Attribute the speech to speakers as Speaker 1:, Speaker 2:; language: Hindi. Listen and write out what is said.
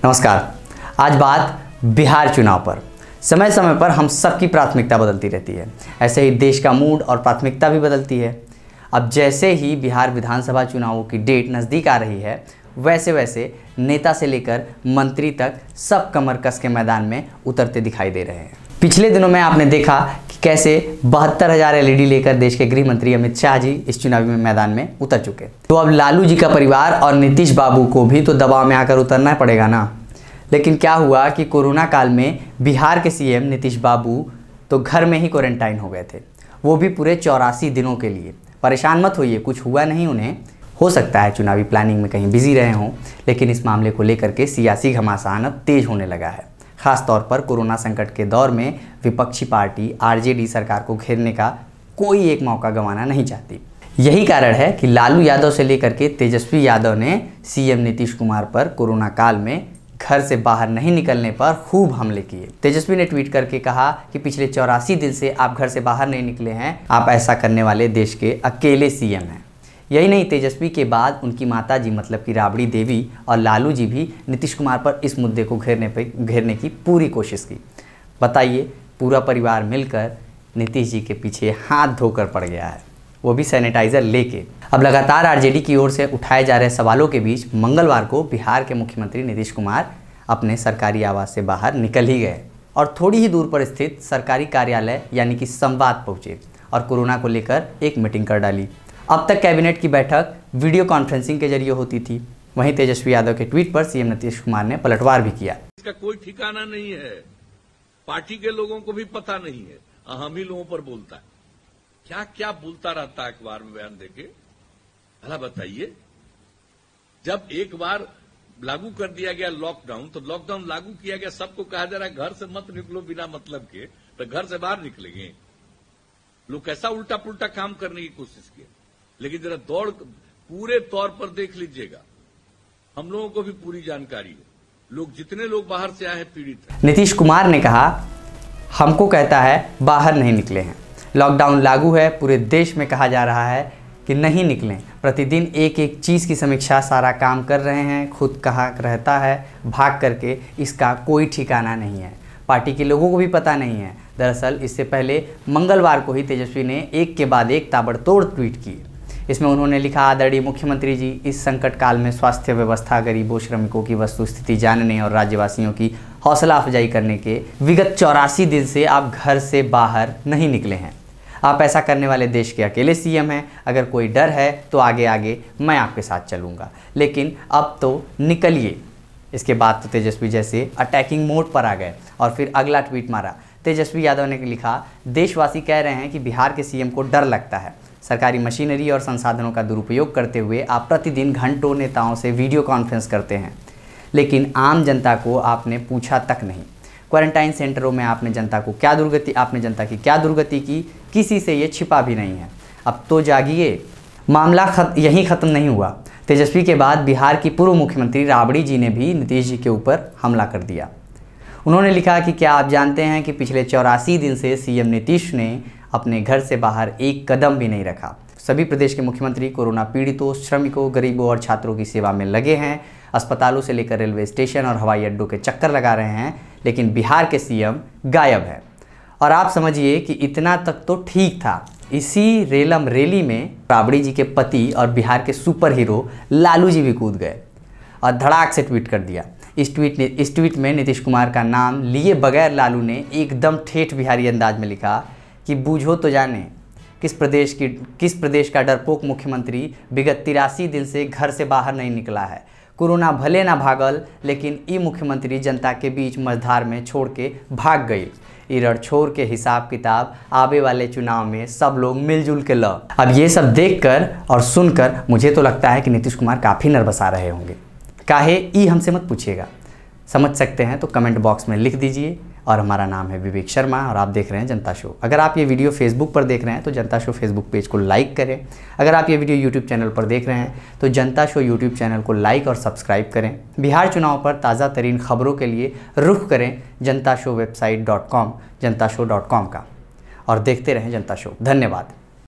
Speaker 1: नमस्कार। आज बात बिहार चुनाव पर। समय समय पर हम सबकी प्राथमिकता बदलती रहती है, ऐसे ही देश का मूड और प्राथमिकता भी बदलती है। अब जैसे ही बिहार विधानसभा चुनावों की डेट नज़दीक आ रही है, वैसे वैसे नेता से लेकर मंत्री तक सब कमर कस के मैदान में उतरते दिखाई दे रहे हैं। पिछले दिनों में आपने देखा कि कैसे 72,000 LED लेकर देश के गृह मंत्री अमित शाह जी इस चुनावी मैदान में उतर चुके। तो अब लालू जी का परिवार और नीतीश बाबू को भी तो दबाव में आकर उतरना पड़ेगा ना। लेकिन क्या हुआ कि कोरोना काल में बिहार के सीएम नीतीश बाबू तो घर में ही क्वारंटाइन हो गए थे, वो भी पूरे 84 दिनों के लिए। परेशान मत होइए, कुछ हुआ नहीं उन्हें। हो सकता है चुनावी प्लानिंग में कहीं बिजी रहे हों, लेकिन इस मामले को लेकर के सियासी घमासान अब तेज होने लगा है। खास तौर पर कोरोना संकट के दौर में विपक्षी पार्टी आरजेडी सरकार को घेरने का कोई एक मौका गंवाना नहीं चाहती। यही कारण है कि लालू यादव से लेकर के तेजस्वी यादव ने सीएम नीतीश कुमार पर कोरोना काल में घर से बाहर नहीं निकलने पर खूब हमले किए। तेजस्वी ने ट्वीट करके कहा कि पिछले 84 दिन से आप घर से बाहर नहीं निकले हैं, आप ऐसा करने वाले देश के अकेले सीएम हैं। यही नहीं, तेजस्वी के बाद उनकी माता जी मतलब कि राबड़ी देवी और लालू जी भी नीतीश कुमार पर इस मुद्दे को घेरने की पूरी कोशिश की। बताइए, पूरा परिवार मिलकर नीतीश जी के पीछे हाथ धोकर पड़ गया है, वो भी सैनिटाइजर लेके। अब लगातार आरजेडी की ओर से उठाए जा रहे सवालों के बीच मंगलवार को बिहार के मुख्यमंत्री नीतीश कुमार अपने सरकारी आवास से बाहर निकल ही गए और थोड़ी ही दूर पर स्थित सरकारी कार्यालय यानी कि संवाद पहुंचे और कोरोना को लेकर एक मीटिंग कर डाली। अब तक कैबिनेट की बैठक वीडियो कॉन्फ्रेंसिंग के जरिए होती थी। वहीं तेजस्वी यादव के ट्वीट पर सीएम नीतीश कुमार ने पलटवार भी किया।
Speaker 2: इसका कोई ठिकाना नहीं है, पार्टी के लोगों को भी पता नहीं है, हम ही लोगों पर बोलता है। क्या क्या बोलता रहता है अखबार में बयान देके, भला बताइए। जब एक बार लागू कर दिया गया लॉकडाउन, तो लॉकडाउन लागू किया गया, सबको कहा जा रहा है घर से मत निकलो बिना मतलब के, तो घर से बाहर निकलेंगे लोग। कैसा उल्टा पुल्टा काम करने की कोशिश की। लेकिन जरा दौड़ पूरे तौर पर देख लीजिएगा, हम लोगों को भी पूरी जानकारी है, लोग जितने लोग बाहर से आए हैं पीड़ित हैं।
Speaker 1: नीतीश कुमार ने कहा, हमको कहता है बाहर नहीं निकले हैं, लॉकडाउन लागू है, पूरे देश में कहा जा रहा है कि नहीं निकलें, प्रतिदिन एक एक चीज़ की समीक्षा सारा काम कर रहे हैं, खुद कहाँ रहता है भाग करके, इसका कोई ठिकाना नहीं है। पार्टी के लोगों को भी पता नहीं है। दरअसल इससे पहले मंगलवार को ही तेजस्वी ने एक के बाद एक ताबड़तोड़ ट्वीट किए। इसमें उन्होंने लिखा, आदरणीय मुख्यमंत्री जी, इस संकट काल में स्वास्थ्य व्यवस्था, गरीबों, श्रमिकों की वस्तुस्थिति जानने और राज्यवासियों की हौसला अफजाई करने के विगत 84 दिन से आप घर से बाहर नहीं निकले हैं। आप ऐसा करने वाले देश के अकेले सीएम हैं। अगर कोई डर है तो आगे आगे मैं आपके साथ चलूँगा, लेकिन अब तो निकलिए। इसके बाद तो तेजस्वी जैसे अटैकिंग मोड पर आ गए और फिर अगला ट्वीट मारा। तेजस्वी यादव ने लिखा, देशवासी कह रहे हैं कि बिहार के सीएम को डर लगता है। सरकारी मशीनरी और संसाधनों का दुरुपयोग करते हुए आप प्रतिदिन घंटों नेताओं से वीडियो कॉन्फ्रेंस करते हैं, लेकिन आम जनता को आपने पूछा तक नहीं। क्वारंटाइन सेंटरों में आपने जनता की क्या दुर्गति की, किसी से ये छिपा भी नहीं है। अब तो जागिए, मामला यहीं ख़त्म नहीं हुआ। तेजस्वी के बाद बिहार की पूर्व मुख्यमंत्री राबड़ी जी ने भी नीतीश जी के ऊपर हमला कर दिया। उन्होंने लिखा कि क्या आप जानते हैं कि पिछले 84 दिन से सीएम नीतीश ने अपने घर से बाहर एक कदम भी नहीं रखा। सभी प्रदेश के मुख्यमंत्री कोरोना पीड़ितों, श्रमिकों, गरीबों और छात्रों की सेवा में लगे हैं। अस्पतालों से लेकर रेलवे स्टेशन और हवाई अड्डों के चक्कर लगा रहे हैं, लेकिन बिहार के सीएम गायब है। और आप समझिए कि इतना तक तो ठीक था। इसी रेलम रेली में राबड़ी जी के पति और बिहार के सुपर हीरो लालू जी भी कूद गए और धड़ाक से ट्वीट कर दिया। इस ट्वीट में नीतीश कुमार का नाम लिए बगैर लालू ने एकदम ठेठ बिहारी अंदाज में लिखा कि बूझो तो जाने किस प्रदेश का डरपोक मुख्यमंत्री विगत 83 दिन से घर से बाहर नहीं निकला है। कोरोना भले ना भागल, लेकिन ई मुख्यमंत्री जनता के बीच मझधार में छोड़ के भाग गई। इरड़ छोड़ के हिसाब किताब आवे वाले चुनाव में सब लोग मिलजुल के ल। अब ये सब देखकर और सुनकर मुझे तो लगता है कि नीतीश कुमार काफ़ी नर्वस आ रहे होंगे। काहे ई हमसे मत पूछिएगा, समझ सकते हैं तो कमेंट बॉक्स में लिख दीजिए। और हमारा नाम है विवेक शर्मा और आप देख रहे हैं जनता शो। अगर आप ये वीडियो फेसबुक पर देख रहे हैं तो जनता शो फेसबुक पेज को लाइक करें। अगर आप ये वीडियो यूट्यूब चैनल पर देख रहे हैं तो जनता शो यूट्यूब चैनल को लाइक और सब्सक्राइब करें। बिहार चुनाव पर ताज़ा तरीन खबरों के लिए रुख करें जनता शो वेबसाइट .com जनता शो .com का और देखते रहें जनता शो। धन्यवाद।